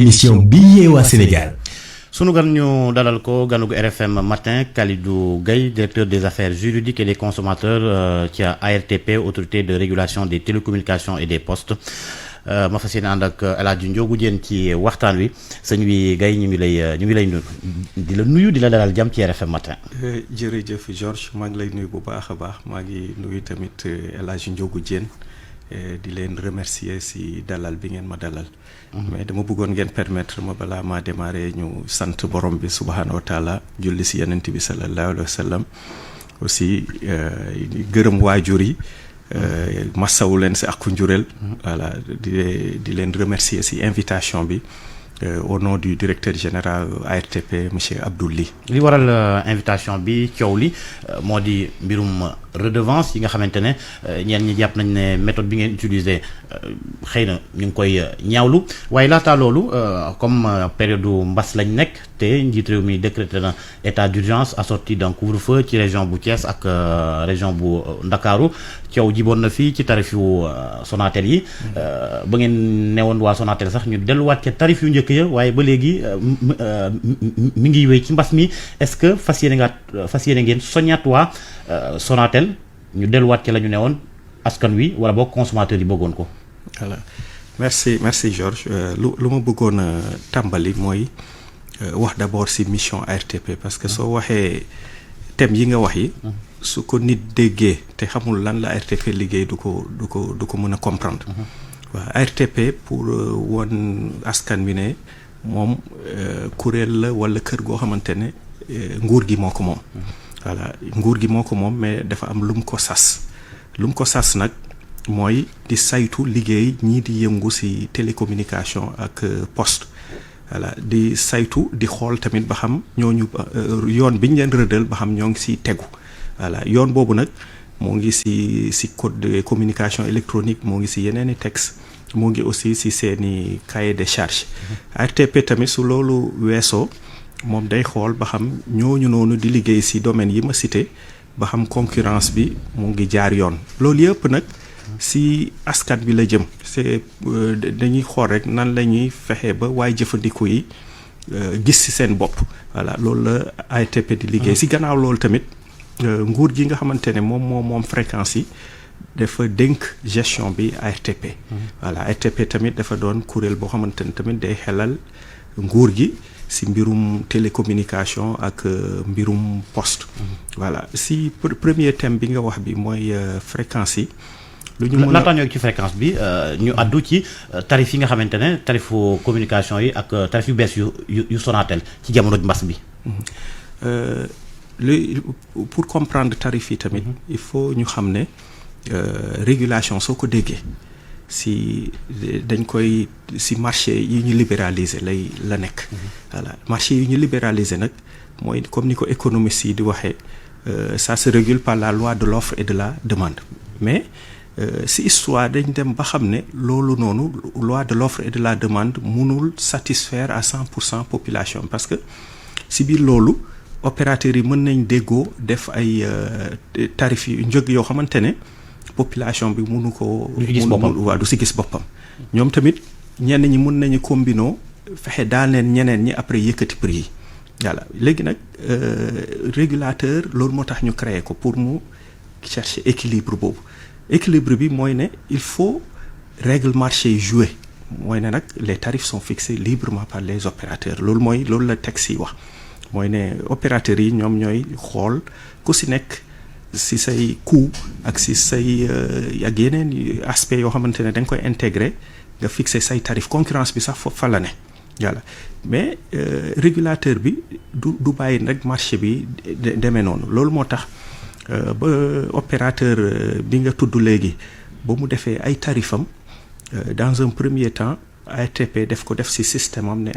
émission bi yeewaa Sénégal. sunu gan ñu dalal ko ganugu RFM matin Kalidou Gaye directeur des affaires juridiques et des consommateurs ci ARTP autorité de régulation des télécommunications et des postes ma fas yéene ànd ak El Hadji Ndiogou Diène ci waxtaan wi sëñ wi Gaye ñu ngi lay nuyu di la dalal jàmm ci RFM matin. jërëjëf Georges maa ngi lay nuyu bu baax a baax maa ngi nuyu tamit El Hadji Ndiogou Diène di leen remercier si dalal bi ngeen ma dalal. mais dama bëggoon ngeen permettre ma balaa maa démarrer ñu sant borom bi subhaanahu wa taala julli si yonent bi sallallahu alayhi wa sallam aussi gërëm waajur yi masawu leen si ak njureel voilà di leen remercier si invitation bi au nom du directeur général ARTP monsieur Abdoul Ly. li waral invitation bi coow li moo di mbirum redevance yi nga xamante ne ñenn ñi jàpp nañ ne méthode bi ngeen utilisé xëy na ñu ngi koy ñaawlu waaye laataa loolu comme période mbas lañ nekk te njiit réew mi décrété na état d'urgence assorti d'un couvre-feu ci région bu Thiès ak région bu Ndakaaru coow jiboon na fii ci tarif yu Sonatel yi ba ngeen newoon waa Sonatel sax ñu delluwaat ca tarif yu njëkk ya waaye ba léegi mi ngi wéy ci mbas mi est-ce que fas yéene ngeen soññaat waa Sonatel ñu delluwaat ci la ñu newoon askan wi wala boog consommateur yi bëggoon ko. voilà merci Georges lu ma bëggoon a tàmbali mooy wax d'abord ci mission ARTP parce que soo waxee thème yi nga wax yi. su ko nit déggee te xamul lan la ARTP liggéey du ko mën a comprendre. waaw ARTP pour won askan wi ne moom kuréel la walla kër goo xamante ne nguur gi moo ko moom. voilà nguur gi moo ko moom mais dafa am lu mu ko sas nag mooy di saytu liggéey ñii di yëngu ci télécommunication ak poste voilà di saytu di xool tamit ba xam ñooñu yoon bi ñu leen rëddal ba xam ñoo ngi ci tegu voilà yoon boobu nag moo ngi ci code de communication électronique moo ngi ci yeneeni texte moo ngi aussi ci seeni cahier de charge ARTP tamit su loolu weesoo moom day xool ba xam ñooñu noonu di liggéey ci domaine yi ma cité ba xam concurrence bi mu ngi jaar yoon loolu yëpp nag ci askan bi la jëm c'est dañuy xool rek nan la ñuy fexe ba waaye jëfandiku yi gis ci seen bopp voilà loolu la ARTP di liggéey ci gannaaw loolu tamit nguur gi nga xamante ne moom fréquence yi dafa dénk gestion bi ARTP voilà ARTP tamit dafa doon kuréel boo xamante ne tamit day xelal nguur gi ci mbirum télécommunication ak mbirum poste voilà ci premier thème bi nga wax bi mooy fréquence yi lu ñu mën laataa ñoo ci fréquence bi ñu àddu ci tarif yi nga xamante ne tarifu communication yi ak tarif yu bees yu Sonatel ci jamono mbas bi pour comprendre tarif yi tamit il faut ñu xam ne régulation soo ko déggee dañ koy ci marché yi ñu libéraliser la nekk voilà marché yi ñu libéraliser nag mooy comme ni ko économistes yi di waxee ça se régule par la loi de l'offre et de la demande mais ci histoire dañ dem ba xam ne loolu noonu loi de l'offre et de la demande mënul satisfaire à 100% population parce que ci biir loolu opérateurs yi mën nañ déggoo def ay tarifs yu njëg yoo xamante ne population bi mënu ko du ci gis boppam ñoom tamit ñenn ñi mën nañu combiner fexe daaneen ñeneen ñi après yëkkati prix yi voilà léegi nag régulateur loolu moo tax ñu créer ko pour mu chercher équilibre boobu équilibre bi mooy ne il faut règle marché yi jouer mooy ne nag les tarifs sont fixés librement par les opérateurs loolu la texte yi wax mooy ne opérateurs yi ñoom ñooy xool ku ci nekk ci say coût ak ci say ak yeneen aspect yoo xamante ne da nga koy intégrer nga fixer say tarif concurrence bi sax fa la ne voilà mais régulateur bi du bàyyi rek marché bi demee noonu loolu moo tax ba opérateur bi nga tudd léegi ba mu defee ay tarifam dans un premier temps ARTP def ci système am ne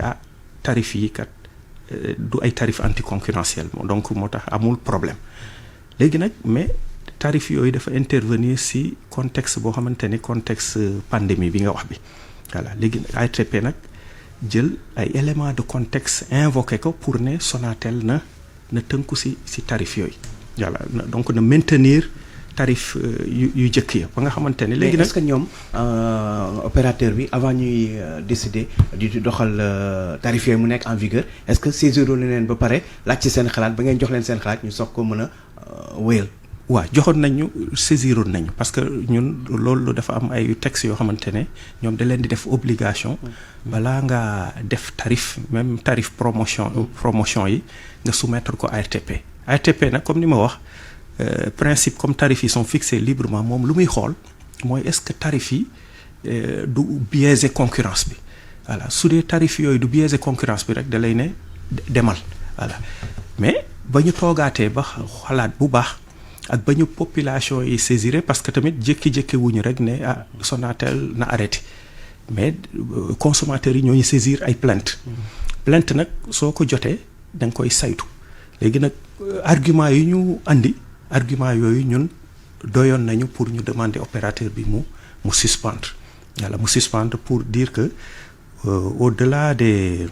tarif yi kat du ay tarif anticoncurrentiel donc moo tax amul problème léegi nag mais tarif yooyu dafa intervenir ci contexte boo xamante ne contexte pandémie bi nga wax bi voilà léegi ARTP nag jël ay éléments de contexte invoqué ko pour ne Sonatel na tënku ci tarif yooyu voilà donc na maintenir tarif yu jëkk ya ba nga xamante ne léegi nag est-ce que ñoom opérateur bi avant ñuy décider di doxal tarif yooyu mu nekk en vigueur est-ce que saisir na leen ba pare laaj ci seen xalaat ba ngeen jox leen seen xalaat ñu soog ko mën a wéyal. waaw joxoon nañu saisiroon nañu parce que ñun loolu dafa am ay textes yoo xamante ne ñoom da leen di def obligation balaa nga def tarif même tarif promotion yi nga soumettre ko ARTP nag comme ni ma wax principe comme tarif yi sont fixés librement moom lu muy xool mooy est-ce que tarif yi du biaiser concurrence bi voilà su dee tarif yooyu du biaiser concurrence bi rek da lay ne demal voilà mais ba ñu toogaatee ba xalaat bu baax ak ba ñu population yi saisiré parce que tamit jékki-jékki wuñu rek ne Sonatel na arrêté mais consommateurs yi ñooñu saisir ay plainte nag soo ko jotee da nga koy saytu léegi nag argument yi ñu andi argument yooyu ñun doyoon nañu pour ñu demander opérateur bi mu suspendre pour dire que au-delà des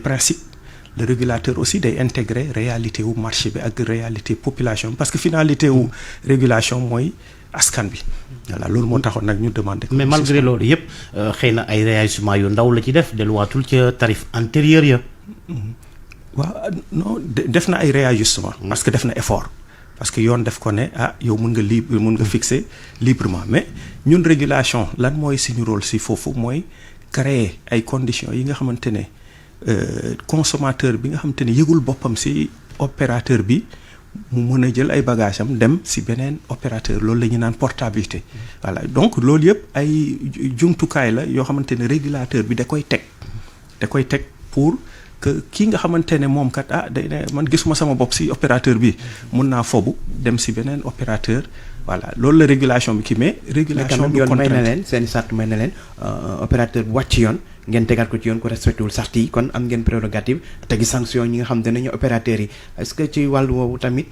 principes le régulateur aussi day intégrer réalité wu marché bi ak réalité population parce que finalité wu régulation mooy askan bi voilà loolu moo taxoon nag ñu demander. mais malgré loolu yëpp xëy na ay réajustement yu ndaw la ci def delluwaatul ca tarif antérieur ya. waaw non def na ay réajustement parce que def na effort parce que yoon def ko ne yow mun nga fixer librement mais ñun régulation lan mooy suñu rôle si foofu mooy créer ay conditions yi nga xamante ne consommateur bi nga xamante ne yëgul boppam si opérateur bi mu mën a jël ay bagages am dem si beneen opérateur loolu la ñu naan portabilité voilà donc loolu yëpp ay jumtukaay la yoo xamante ne régulateur bi da koy teg pour que kii nga xamante ne moom kat day ne man gisuma sama bopp si opérateur bi mun naa fobu dem si beneen opérateur voilà loolu la régulation bi kii mais régulation bi yoon may na leen seen sart may na leen opérateur bu wàcc yoon ngeen tegaat ko ci yoon ko respecté wul sart yi kon am ngeen prérogative tegi sanction ñi nga xam ne nañu opérateurs yi est-ce que ci wàllu woowu tamit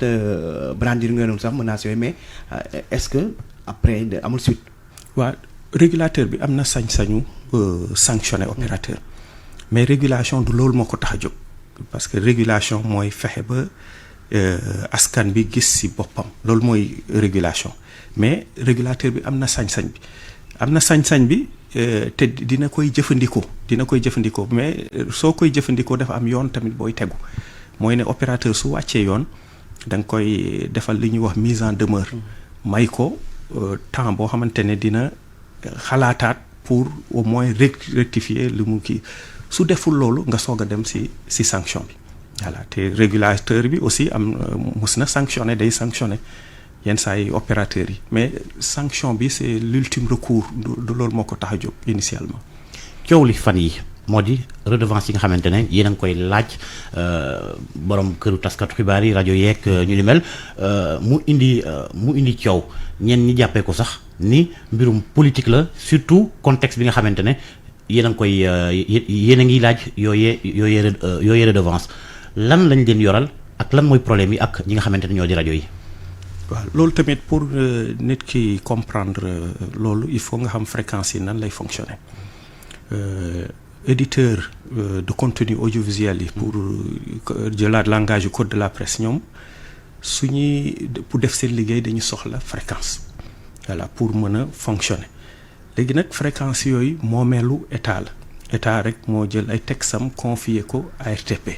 brandir ngeen sax menaces yooyu mais est-ce que après amul suite. waaw régulateur bi am na sañ-sañu sanctionner opérateur mais régulation du loolu moo ko tax a jóg parce que régulation mooy fexe ba askan bi gis ci boppam loolu mooy régulation mais régulateur bi am na sañ-sañ bi te dina koy jëfandikoo mais soo koy jëfandikoo dafa am yoon tamit booy tegu mooy ne opérateur su wàccee yoon da nga koy defal li ñuy wax mise en demeure may ko temps boo xamante ne dina xalaataat pour au moins rectifier li mu kii su deful loolu nga soog a dem ci sanction bi voilà te régulateur bi aussi mus na sanctionner day sanctionner yenn saa yi opérateurs yi mais sanction bi c'est l'ultime recours du loolu moo ko tax a jóg initialement. coow li fan yi moo di redevance yi nga xamante ne yéen a ngi koy laaj borom këru taskatu xibaar yi rajo yeeg ñu ni mel mu indi coow ñenn ñi jàppee ko sax ni mbirum politique la surtout contexte bi nga xamante ne yéen a ngi koy yéen a ngi laaj yooyee redevance lan lañ leen yoral ak lan mooy problème yi ak ñi nga xamante ne ñoo di rajo yi. waaw loolu tamit pour nit ki comprendre loolu il faut nga xam fréquence yi nan lay fonctionner éditeur de contenu audiovisuel yi pour jëlaat langage du code de la presse ñoom pour def seen liggéey dañu soxla fréquence voilà pour mën a fonctionner léegi nag fréquence yooyu moomeelu état rek moo jël ay texam confier ko ARTP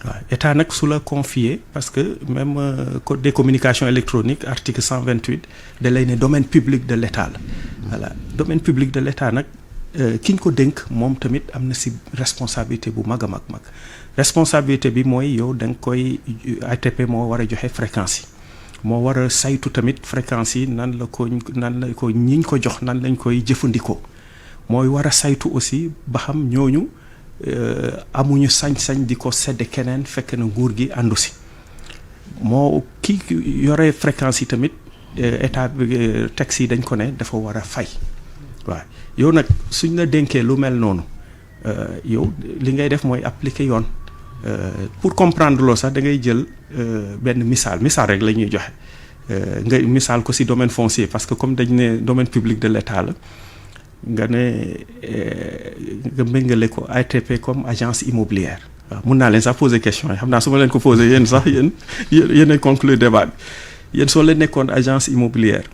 waaw état nag su la confier parce que même code des communications électroniques article 128 da lay ne domaine public de l'état la voilà domaine public de l'état nag ki ñu ko dénk moom tamit am na ci responsabilité bu mag a mag responsabilité bi mooy yow da nga koy ARTP moo war a joxe fréquence yi moo war a saytu tamit fréquence yi nan la ko ñiñ ko jox nan lañ koy jëfandikoo mooy war a saytu aussi ba xam ñooñu amuñu sañ-sañ di ko sedd keneen fekk na nguur gi àndu si moo ki yore fréquence yi tamit état bi texte yi dañ ko ne dafa war a fay waaw yow nag suñ la dénkee lu mel noonu yow li ngay def mooy appliquer yoon pour comprendre loo sax da ngay jël benn misaal rek la ñuy joxe nga misaal ko ci domaine foncier parce que comme dañ ne domaine public de l'état la nga méngale ko ARTP comme agence immobilière waaw mun naa leen sax poser question yi xam naa su ma leen ko poser yéen sax yéen conclure débat bi yéen soo leen nekkoon agence immobilière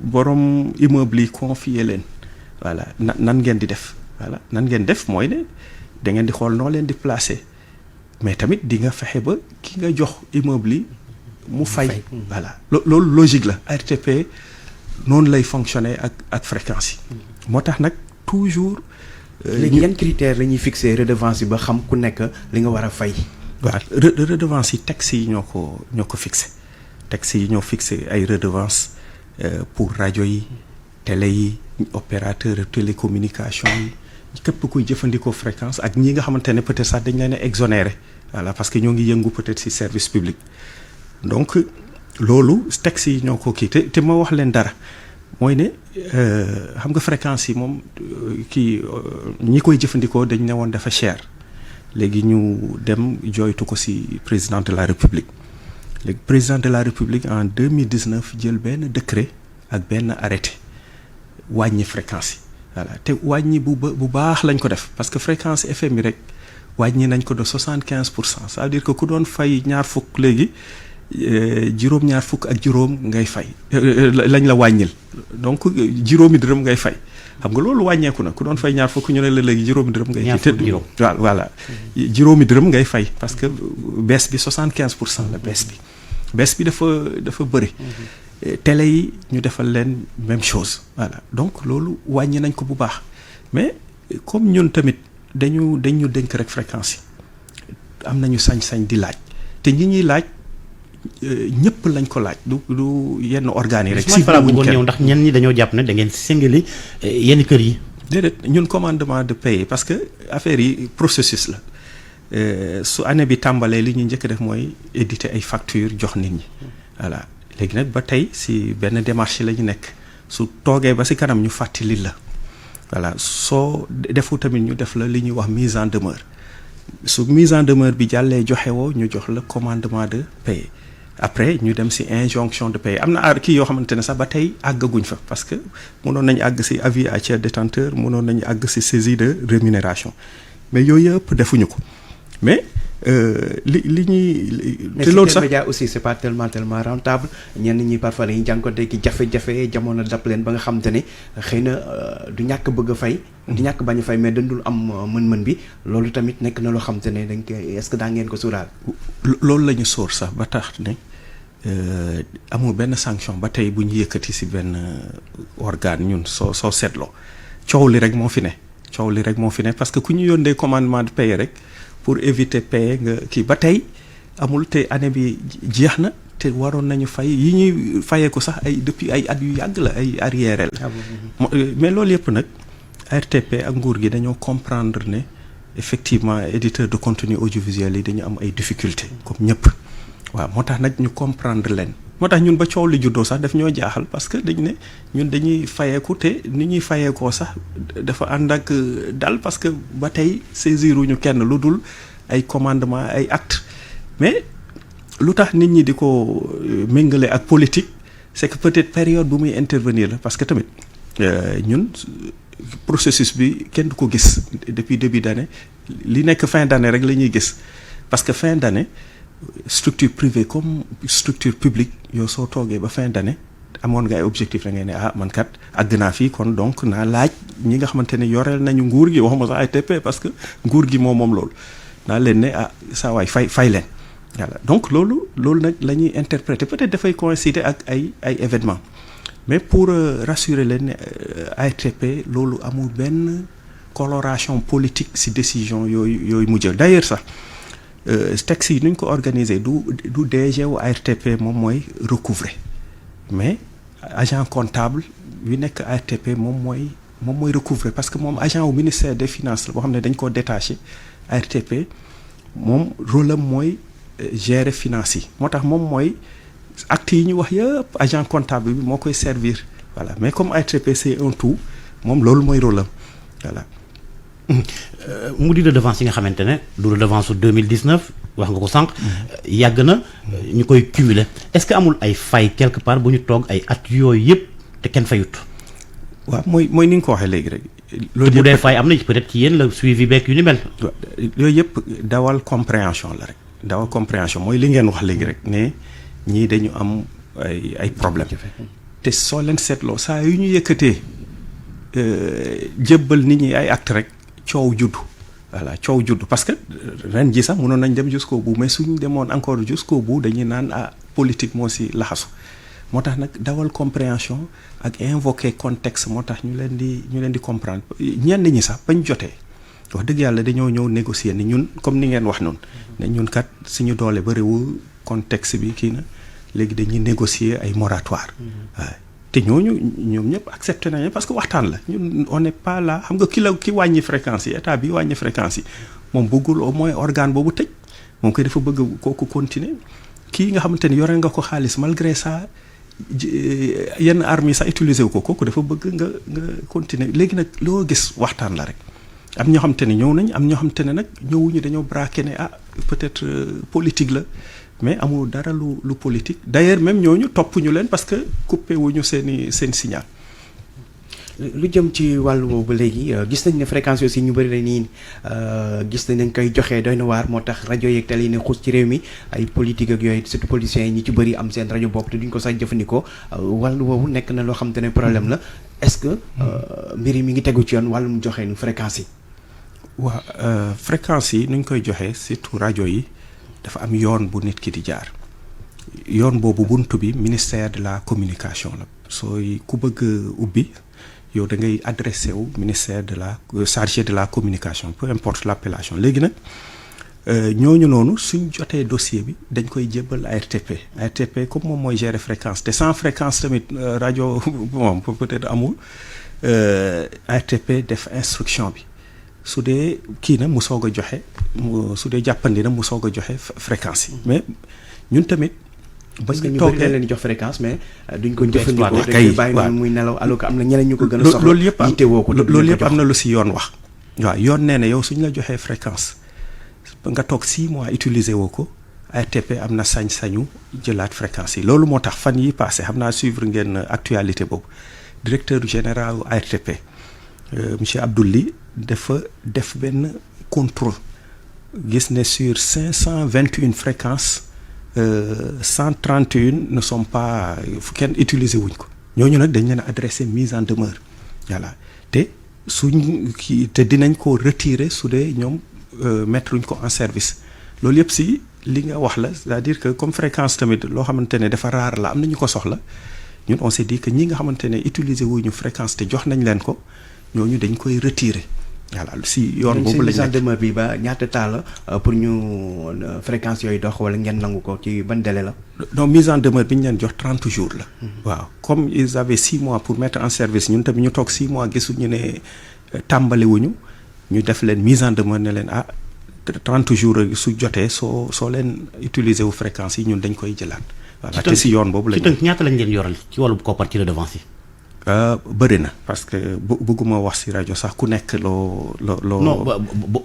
borom immeuble yi confier leen voilà nan ngeen di def voilà nan ngeen def mooy ne da ngeen di xool noo leen di placer mais tamit di nga fexe ba ki nga jox immeuble yi mu fay voilà loolu logique la ARTP noonu lay fonctionner ak fréquence yi moo tax nag toujours léegi yan critères la ñuy fixer redevance yi ba xam ku nekk li nga war a fay waaw redevance yi textes yi ñoo ko fixé textes yi ñoo fixé ay redevance pour rajo yi télé yi opérateur télécommunication yi képp kuy jëfandikoo fréquence ak ñi nga xamante ne peut-être sax dañ leen a exonéré voilà parce que ñoo ngi yëngu peut-être ci service public donc loolu textes yi ñoo ko kii te ma wax leen dara mooy ne xam nga fréquence yi moom kii ñi koy jëfandikoo dañ ne woon dafa cher léegi ñu dem jooytu ko ci président de la république léegi président de la république en 2019 jël benn décret ak benn arrêté wàññi fréquence yi voilà te wàññi bu baax lañ ko def parce que fréquence FM yi rek wàññi nañ ko de 75%. Ça veut dire que ku doon fay ñaar fukk léegi juróom-ñaar fukk ak juróom ngay fay lañ la wàññil donc juróomi dërëm ngay fay xam nga loolu wàññeeku na ku doon fay ñaar fukk ñu ne la léegi juróomi dërëm ngay fay waaw voilà juróomi dërëm ngay fay parce que baisse bi 75% la baisse bi dafa bëri télé yi ñu defal leen même chose voilà donc loolu wàññi nañ ko bu baax mais comme ñun tamit dañu dénk rek fréquence yi am nañu sañ-sañ di laaj te ñi ñuy laaj ñëpp lañ ko laaj du yenn organes yi rek. si fa bëggoon ñëw ndax ñenn ñi dañoo jàpp ne da ngeen singali yenn kër yi. déedéet ñun commandement de payer parce que affaire yi processus la su année bi tàmbalee li ñuy njëkk def mooy éditer ay factures jox nit ñi voilà léegi nag ba tey si benn démarche la ñu nekk su toogee ba si kanam ñu fàttali la voilà soo defu tamit ñu def la li ñuy wax mise en demeure su mise en demeure bi jàllee joxe woo ñu jox la commandement de payer. Après ñu dem ci injonction de payer am na kii yoo xamante ne sax ba tey àggaguñ fa parce que mënoon nañu àgg ci avis à tiers détenteur mënoon nañu àgg ci saisie de rémunération mais yooyu yëpp defuñu ko mais li ñuy. te loolu sax média aussi c'est pas tellement rentable ñenn ñi parfois dañuy jànkuwante ki jafe-jafe jamono dab leen ba nga xamante ne xëy na du ñàkk bëgg a fay. du ñàkk bañ a fay mais dañ dul am mën-mën bi loolu tamit nekk na loo xamante ne dañ koy est-ce que daa ngeen ko suuraal. loolu la ñu sóor sax ba tax ne amul benn sanction ba tey bu ñu yëkkati ci benn organe ñun soo seetloo coow li rek moo fi ne parce que ku ñu yónnee commandement de payer rek. pour éviter payer nga kii ba tey amul te année bi jeex na te waroon nañu fay yi ñuy fayee ko sax depuis ay at yu yàgg la ay arriéré la mais loolu yëpp nag ARTP ak nguur gi dañoo comprendre ne effectivement éditeur de contenu audiovisuel yi dañu am ay difficultés comme ñëpp waaw moo tax nag ñu comprendre leen moo tax ñun ba coow li juddoo sax daf ñoo jaaxal parce que dañ ne ñun dañuy fayeeku te ni ñuy fayeekoo sax dafa ànd ak dal parce que ba tey saisiruñu kenn lu dul ay commandement ay actes mais lu tax nit ñi di ko méngale ak politique c'est que peut-être période bu muy intervenir la parce que tamit ñun processus bi kenn du ko gis depuis début d'année li nekk fin d'année rek la ñuy gis parce que fin d'année structure privée comme structure publique yow soo toogee ba fin d'année amoon nga ay objectif da ngay ne man kat àgg naa fii kon donc naa laaj ñi nga xamante ne yoreel nañu nguur gi waxuma sax ARTP parce que nguur gi moom loolu naa leen ne saa waay fay leen voilà donc loolu nag la ñuy interpréter peut-être dafay coïncider ak ay événements mais pour rassurer leen ne ARTP loolu amul benn coloration politique ci décision yooyu mu jël d'ailleurs sax texte yi nu ñu ko organiser du DG wu ARTP moom mooy recouvrer mais agent comptable yu nekk ARTP moom mooy recouvrer parce que moom agent wu ministère des finances la boo xam ne dañ koo détaché ARTP moom rôle am mooy gérer finances yi moo tax moom mooy actes yi ñu wax yëpp agent comptable bi moo koy servir voilà mais comme ARTP c'est un tout moom loolu mooy rôle am voilà. mu di redevance yi nga xamante ne du redevance su 2019 wax nga ko sànq. yàgg na ñu koy cumuler est-ce que amul ay fay quelque part bu ñu toog ay at yooyu yëpp te kenn fayut. waaw mooy ni nga ko waxee léegi rek. loolu bu dee fay am na peut-être ci yéen la suivi beeg yu ni mel. yooyu yëpp dawal compréhension la rek dawal compréhension mooy li ngeen wax léegi rek ne ñii dañu am ay problème te soo leen seetloo saa yu ñu yëkkatee jébbal nit ñi ay acte rek coow juddu voilà coow juddu parce que ren ji sax mënoon nañ dem jusqu'au bout mais suñu demoon encore jusqu'au bout dañuy naan politique moo si laxasu moo tax nag dawal compréhension ak invoquer contexte moo tax ñu leen di comprendre ñenn ñi sax bañ jotee wax dëgg yàlla dañoo ñëw négocier ni ñun comme ni ngeen wax noonu ne ñun kat suñu doole bëriwul contexte bi kii na léegi dañuy négocier ay moratoire waaw te ñooñu ñoom ñëpp accepté nañu parce que waxtaan la ñun on n'est pas là xam nga ki wàññi fréquence yi état bi wàññi fréquence yi moom bëggul au moins organe boobu tëj moom koy dafa bëgg kooku continuer kii nga xamante ni yore nga ko xaalis malgré ça yenn armes yi sax utiliser wu ko kooku dafa bëgg nga continuer léegi nag loo gis waxtaan la rek am ñoo xamante ne ñëw nañ am ñoo xamante ne nag ñëwuñu dañoo braqué ne peut-être politique la mais amul dara lu politique d'ailleurs même ñooñu topp ñu leen parce que coupé wuñu seen signal. lu jëm ci wàllu boobu léegi gis nañ ne fréquence aussi ñu bëri dañuy gis nañ koy joxe doy na waar moo tax rajo yeeg télé yi ne xuus ci réew mi ay politique ak yooyu surtout politiciens yi ñi ci bëri am seen rajo bopp te duñ ko sax jëfandikoo wàllu boobu nekk na loo xam te ne problème la est-ce que mbir yi mi ngi tegu ci yoon wàllum joxe nu fréquence yi. waaw fréquence yi nuñ koy joxe surtout rajo yi dafa am yoon bu nit ki di jaar yoon boobu buntu bi ministère de la communication la sooy ku bëgg ubbi yow da ngay adressé wu ministère de la chargé de la communication peu importe l'appellation léegi nag ñooñu noonu suñ jotee dossier bi dañ koy jébbal ARTP comme moom mooy gérer fréquence te sans fréquence tamit rajo moom peut-être amul ARTP def instruction bi su dee kii na mu soog a joxe su dee jàppandi na mu soog a joxe fréquence yi mais ñun tamit. parce que ñu bëri dañ leen di jox fréquence mais duñ ko jëfandikoo dañ koy bàyyi noonu muy nelaw alors que am na ñeneen ñu ko gën a soxla loolu yëpp am na lu si yoon wax waaw yoon nee na yow suñ la joxee fréquence nga toog 6 mois utiliser woo ko ARTP am na sañ-sañu jëlaat fréquence yi loolu moo tax fan yi passé xam naa suivre ngeen actualité boobu directeur général ARTP monsieur Abdouli dafa def benn contrôle gis ne sur 521 fréquences 131 ne sont pas kenn utiliser wuñ ko ñooñu nag dañ leen adressé mise en demeure voilà te te dinañ ko retirer su dee ñoom mettre luñ ko en service loolu yëpp si li nga wax la c'est-à-dire que comme fréquence tamit loo xamante ne dafa rare la am na ñu ko soxla ñun on s'est dit que ñi nga xamante ne utiliser wuñu fréquence te jox nañ leen ko ñooñu dañ koy retirer. voilà si yoon boobu lañ nekk demeure bi ba ñaata temps la pour ñu fréquence yooyu dox wala ngeen nangu ko ci ban délai la. donc mise en demeure bi ñu leen jox 30 jours la. waaw comme ils avaient 6 mois pour mettre en service ñun tamit ñu toog 6 mois gisuñu ne tàmbaliwuñu ñu def leen mise en demeure ne leen 30 jours su jotee soo leen utiliser wu fréquence yi ñun dañ koy jëlaat. voilà te si yoon boobu lañ. ci tënk ñaata lañ leen yoral ci wàllu koppar ci redevance yi. bëri na parce que bëgguma wax ci rajo sax ku nekk loo. non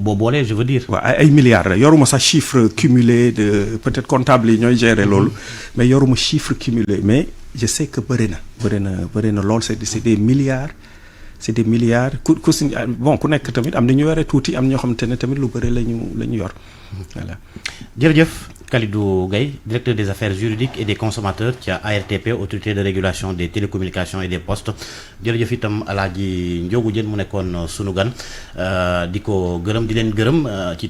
boo boolee je veux dire. waaw ay milliards la yoruma sax chiffre cumulé de peut-être comptable yi ñooy gérer loolu mais yoruma chiffre cumulé mais je sais que bëri na lool c'est des milliards. c'est des milliards ku si bon ku nekk tamit am na ñu yore tuuti am ñoo xamante ne tamit lu bëri la ñu yor voilà. jërëjëf Kalidou Gaye directeur des affaires juridiques et des consommateurs ci ARTP autorité de régulation des télécommunications et des postes jërëjëf itam Alaaji Ndiogou Diène mu nekkoon sunu gan di ko gërëm di leen gërëm ci